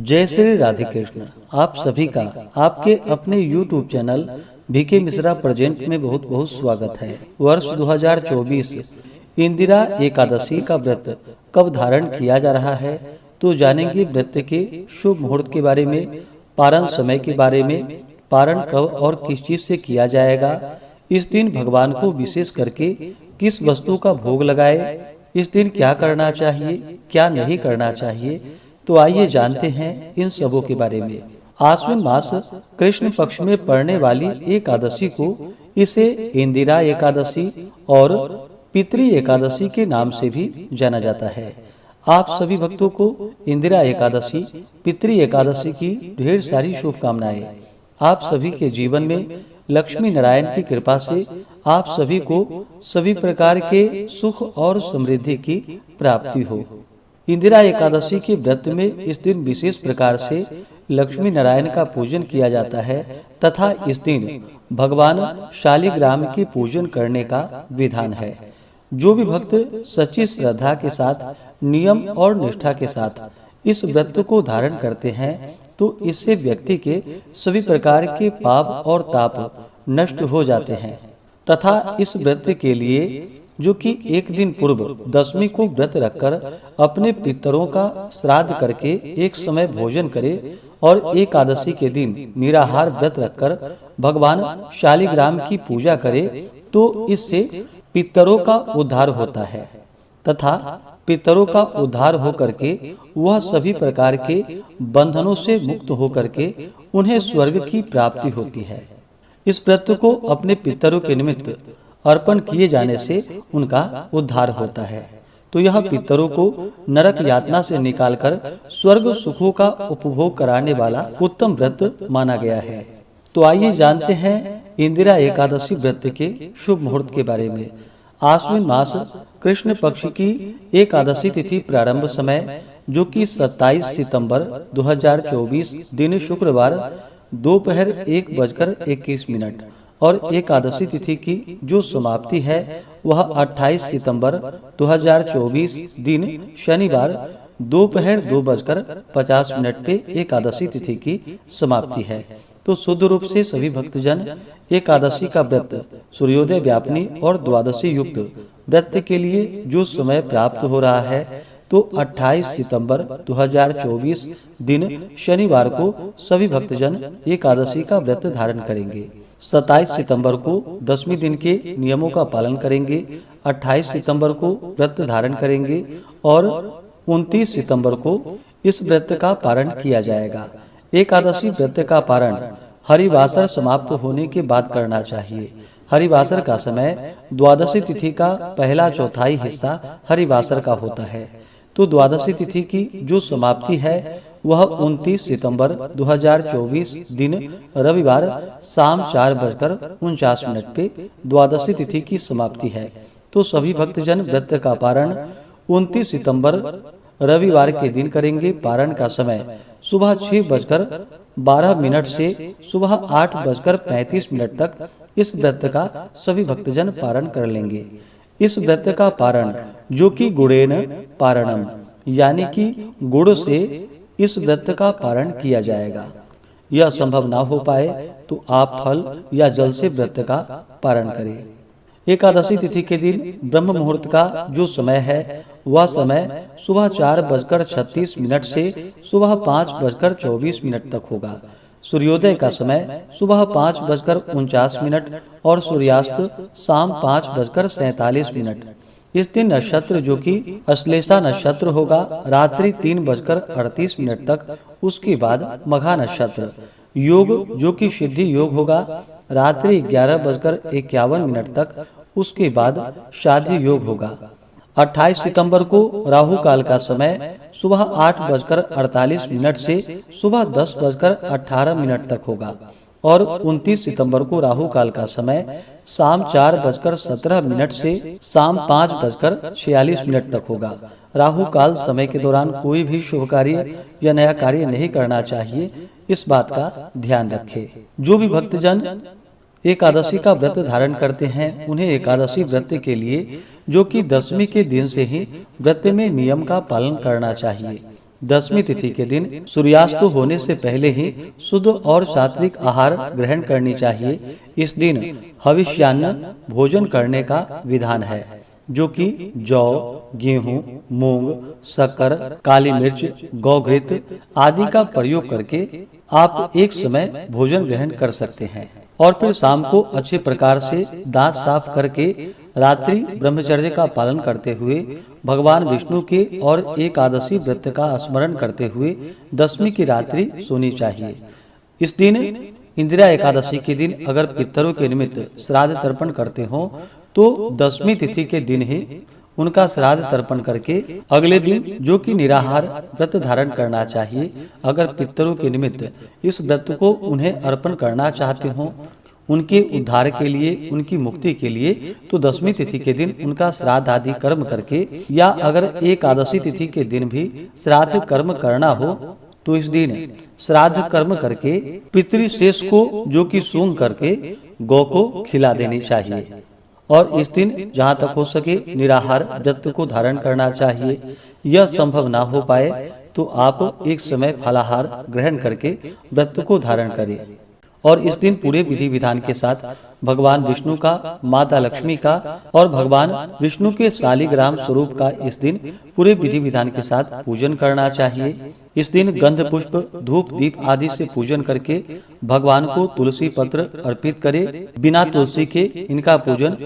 जय श्री राधे कृष्ण। आप सभी का आपके अपने YouTube channel BK Mishra present में बहुत बहुत स्वागत है। वर्ष 2024 इंदिरा एकादशी का व्रत कब धारण किया जा रहा है, तो जानेंगे व्रत के शुभ मुहूर्त के बारे में, पारण समय के बारे में, पारण कब और किस चीज से किया जाएगा, इस दिन भगवान को विशेष करके किस वस्तु का भोग लगाए, इस दिन क्या करना चाहिए क्या नहीं करना चाहिए। तो आइए जानते हैं इन सबों के बारे में। आश्विन मास कृष्ण पक्ष में पड़ने वाली एकादशी को इसे इंदिरा एकादशी और पितृ एकादशी के नाम से भी जाना जाता है। आप सभी भक्तों को इंदिरा एकादशी पितृ एकादशी की ढेर सारी शुभकामनाएं। आप सभी के जीवन में लक्ष्मी नारायण की कृपा से आप सभी को सभी प्रकार के सुख और समृद्धि की प्राप्ति हो। इंदिरा एकादशी के व्रत में इस दिन विशेष प्रकार से लक्ष्मी नारायण का पूजन किया जाता है तथा इस दिन भगवान शालिग्राम की पूजन करने का विधान है। जो भी भक्त सच्ची श्रद्धा के साथ नियम और निष्ठा के साथ इस व्रत को धारण करते हैं तो इससे व्यक्ति के सभी प्रकार के पाप और ताप नष्ट हो जाते हैं तथा इस व्रत के लिए जो कि एक दिन पूर्व दशमी को व्रत रखकर अपने पितरों का श्राद्ध करके एक समय भोजन करे और एकादशी के दिन निराहार व्रत रखकर भगवान शालिग्राम की पूजा करे तो इससे पितरों का उद्धार होता है तथा पितरों का उद्धार होकर के वह सभी प्रकार के बंधनों से मुक्त होकर के उन्हें स्वर्ग की प्राप्ति होती है। इस व्रत को अपने पितरों के निमित्त अर्पण किए जाने से उनका उद्धार होता है। तो यह पितरों को नरक यातना से निकालकर स्वर्ग सुखों का उपभोग कराने वाला उत्तम व्रत माना गया है। तो आइए जानते हैं इंदिरा एकादशी व्रत के शुभ मुहूर्त के बारे में। आश्विन मास कृष्ण पक्ष की एकादशी तिथि प्रारंभ समय जो कि 27 सितंबर 2024 दिन शुक्रवार दोपहर 1:21 और एकादशी तिथि की जो समाप्ति है वह 28 सितंबर 2024 दिन शनिवार दोपहर 2:50 पे एकादशी तिथि की समाप्ति है। तो शुद्ध रूप से सभी भक्तजन एकादशी का व्रत सूर्योदय व्यापनी और द्वादशी युक्त व्रत के लिए जो समय प्राप्त हो रहा है तो 28 सितंबर 2024 दिन शनिवार को सभी भक्तजन एकादशी का व्रत धारण करेंगे। 27 सितंबर को दसवीं दिन के नियमों का पालन करेंगे, 28 सितंबर को व्रत धारण करेंगे और 29 सितंबर को इस व्रत का पारण किया जाएगा। एकादशी व्रत का पारण हरिवासर समाप्त होने के बाद करना चाहिए। हरिवासर का समय द्वादशी तिथि का पहला चौथाई हिस्सा हरिवासर का होता है। तो द्वादशी तिथि की जो समाप्ति है वह 29 सितंबर 2024 दिन रविवार शाम 4:49 पे द्वादशी तिथि की समाप्ति है। तो सभी भक्तजन व्रत का पारण 29 सितंबर रविवार के दिन करेंगे। पारण का समय सुबह 6:12 से सुबह 8:35 तक इस व्रत का सभी भक्तजन पारण कर लेंगे। इस व्रत का पारण जो कि गुड़ेन पारणम यानी कि गुड़ से इस व्रत का पारण किया जाएगा। यह संभव ना हो पाए तो आप फल या जल से व्रत का पारण करें। एकादशी तिथि के दिन ब्रह्म मुहूर्त का जो समय है वह समय सुबह 4:36 से सुबह 5:24 तक होगा। सूर्योदय का समय सुबह 5:49 और सूर्यास्त शाम 5:47। इस दिन नक्षत्र जो कि अश्लेषा नक्षत्र होगा रात्रि 3:38 तक, उसके बाद मघा नक्षत्र। योग जो कि सिद्धि योग होगा रात्रि 11:51 तक, उसके बाद शादी योग होगा। 28 सितंबर को राहु काल का समय सुबह 8:48 से सुबह 10:18 तक होगा और 29 सितंबर को राहु काल का समय शाम 4:17 से शाम 5:46 तक होगा। राहु काल समय के दौरान कोई भी शुभ कार्य या नया कार्य नहीं करना चाहिए, इस बात का ध्यान रखें। जो भी भक्तजन एकादशी का व्रत धारण करते हैं उन्हें एकादशी व्रत के लिए जो कि दशमी के दिन से ही व्रत में नियम का पालन करना चाहिए। दसवीं तिथि के दिन सूर्यास्त होने से पहले ही शुद्ध और सात्विक आहार ग्रहण करनी चाहिए। इस दिन हविष्यान्न भोजन करने का विधान है, जो कि जौ, गेहूं, मूंग, शक्कर, काली मिर्च, गौघृत आदि का प्रयोग करके आप एक समय भोजन ग्रहण कर सकते हैं और फिर शाम को अच्छे प्रकार से दांत साफ करके रात्रि ब्रह्मचर्य का पालन करते हुए भगवान विष्णु के और एकादशी व्रत का स्मरण करते हुए दसवीं की रात्रि सोनी चाहिए। इस दिन इंदिरा एकादशी के दिन अगर पितरों के निमित्त श्राद्ध तर्पण करते हो तो दसवीं तिथि के दिन ही उनका श्राद्ध तर्पण करके अगले दिन, जो कि निराहार व्रत धारण करना चाहिए। अगर पितरों के निमित्त इस व्रत को उन्हें अर्पण करना चाहते हो, उनके उद्धार के लिए, उनकी मुक्ति के लिए, तो दसवीं तिथि के दिन उनका श्राद्ध आदि कर्म करके, या अगर एकादशी तिथि के दिन भी श्राद्ध कर्म करना हो तो इस दिन श्राद्ध कर्म करके पितृशेष को, जो कि सूंघ करके गौ को खिला देनी चाहिए। और इस दिन जहाँ तक हो सके निराहार व्रत को धारण करना चाहिए। यह संभव ना हो पाए तो आप एक समय फलाहार ग्रहण करके व्रत को धारण करें। और इस दिन पूरे विधि विधान के साथ भगवान विष्णु का, माता लक्ष्मी का और भगवान विष्णु के शालिग्राम स्वरूप का इस दिन पूरे विधि विधान के साथ पूजन करना चाहिए। इस दिन गंध पुष्प, धूप, दीप आदि से पूजन करके भगवान को तुलसी पत्र अर्पित करे। बिना तुलसी के इनका पूजन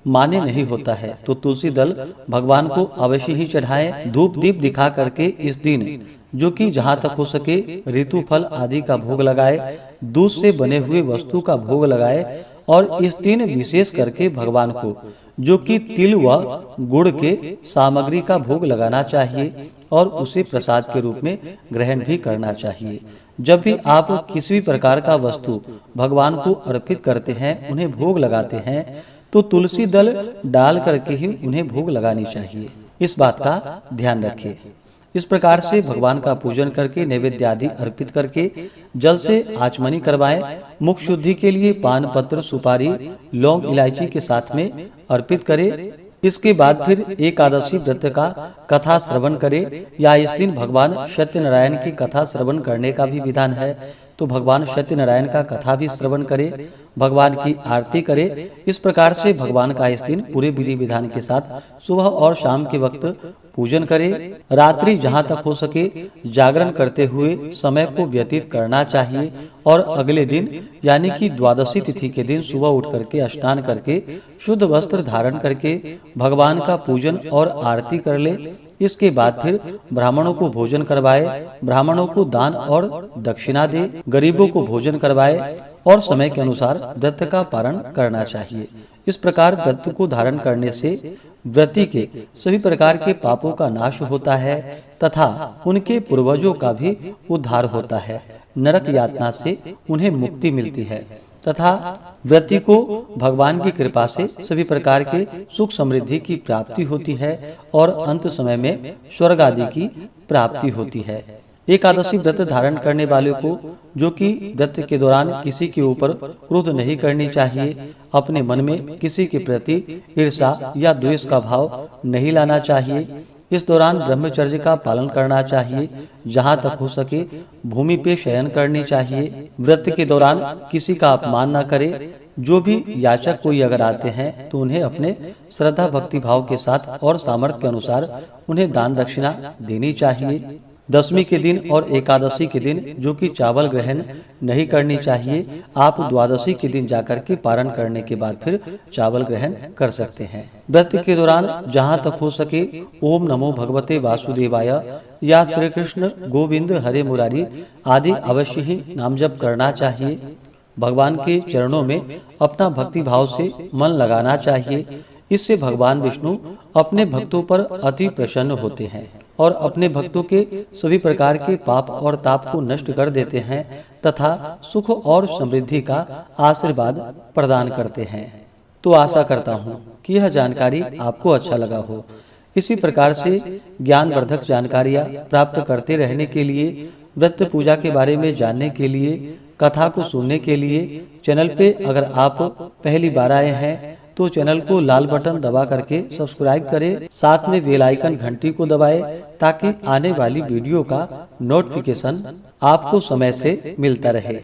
मान्य नहीं होता है, तो तुलसी दल भगवान को अवश्य ही चढ़ाएं। धूप दीप दिखा करके इस दिन, जो कि जहाँ तक हो सके ऋतु फल आदि का भोग लगाए, दूध से बने हुए वस्तु का भोग लगाए। और इस दिन विशेष करके भगवान को, जो कि तिल व गुड़ के सामग्री का भोग लगाना चाहिए और उसे प्रसाद के रूप में ग्रहण भी करना चाहिए। जब भी आप किसी भी प्रकार का वस्तु भगवान को अर्पित करते हैं, उन्हें भोग लगाते हैं, तो तुलसी दल डाल करके ही उन्हें भोग लगानी चाहिए। इस बात का ध्यान रखें। इस प्रकार से भगवान का पूजन करके नैवेद्य आदि अर्पित करके जल से आचमनी करवाएं। मुख शुद्धि के लिए पान पत्र, सुपारी, लौंग, इलायची के साथ में अर्पित करें। इसके बाद फिर एकादशी व्रत का कथा श्रवण करे, या इस दिन भगवान सत्यनारायण की कथा श्रवण करने का भी विधान है, तो भगवान सत्यनारायण का कथा भी श्रवण करे, भगवान की आरती करे। इस प्रकार से भगवान का इस दिन पूरे विधि विधान के साथ सुबह और शाम के वक्त पूजन करे। रात्रि जहाँ तक हो सके जागरण करते हुए समय को व्यतीत करना चाहिए और अगले दिन यानी कि द्वादशी तिथि के दिन सुबह उठ करके स्नान करके शुद्ध वस्त्र धारण करके भगवान का पूजन और आरती कर ले। इसके बाद फिर ब्राह्मणों को भोजन करवाए, ब्राह्मणों को दान और दक्षिणा दे, गरीबों को भोजन करवाए और समय के अनुसार व्रत का पारण करना चाहिए। इस प्रकार व्रत को धारण करने से व्रती के सभी प्रकार के पापों का नाश होता है तथा उनके पूर्वजों का भी उद्धार होता है। नरक यातना से उन्हें मुक्ति मिलती है तथा व्रती को भगवान की कृपा से सभी प्रकार के सुख समृद्धि की प्राप्ति होती है और अंत समय में स्वर्ग आदि की प्राप्ति होती है। एकादशी व्रत धारण करने वाले को, जो कि व्रत के दौरान किसी के ऊपर क्रोध नहीं करनी चाहिए, अपने मन में किसी के प्रति ईर्ष्या या द्वेष का भाव नहीं लाना चाहिए। इस दौरान ब्रह्मचर्य का पालन करना चाहिए, जहाँ तक हो सके भूमि पे शयन करनी चाहिए। व्रत के दौरान किसी का अपमान न करे। जो भी याचक कोई अगर आते हैं तो उन्हें अपने श्रद्धा भक्ति भाव के साथ और सामर्थ्य के अनुसार उन्हें दान दक्षिणा देनी चाहिए। दसवीं के दिन और एकादशी के दिन जो कि चावल ग्रहण नहीं करनी चाहिए, आप द्वादशी के दिन जाकर के पारण करने के बाद फिर चावल ग्रहण कर सकते हैं। व्रत के दौरान जहाँ तक हो सके ओम नमो भगवते वासुदेवाय या श्री कृष्ण गोविंद हरे मुरारी आदि अवश्य ही नाम जप करना चाहिए। भगवान के चरणों में अपना भक्ति भाव से मन लगाना चाहिए। इससे भगवान विष्णु अपने भक्तों पर अति प्रसन्न होते हैं और अपने भक्तों के सभी प्रकार के पाप और ताप को नष्ट कर देते हैं तथा सुख और समृद्धि का आशीर्वाद प्रदान करते हैं। तो आशा करता हूँ कि यह जानकारी आपको अच्छा लगा हो। इसी प्रकार से ज्ञानवर्धक जानकारियाँ प्राप्त करते रहने के लिए, व्रत पूजा के बारे में जानने के लिए, कथा को सुनने के लिए चैनल पे अगर आप पहली बार आए हैं तो चैनल को लाल बटन दबा करके सब्सक्राइब करें, साथ में बेल आइकन घंटी को दबाएं ताकि आने वाली वीडियो का नोटिफिकेशन आपको समय से मिलता रहे।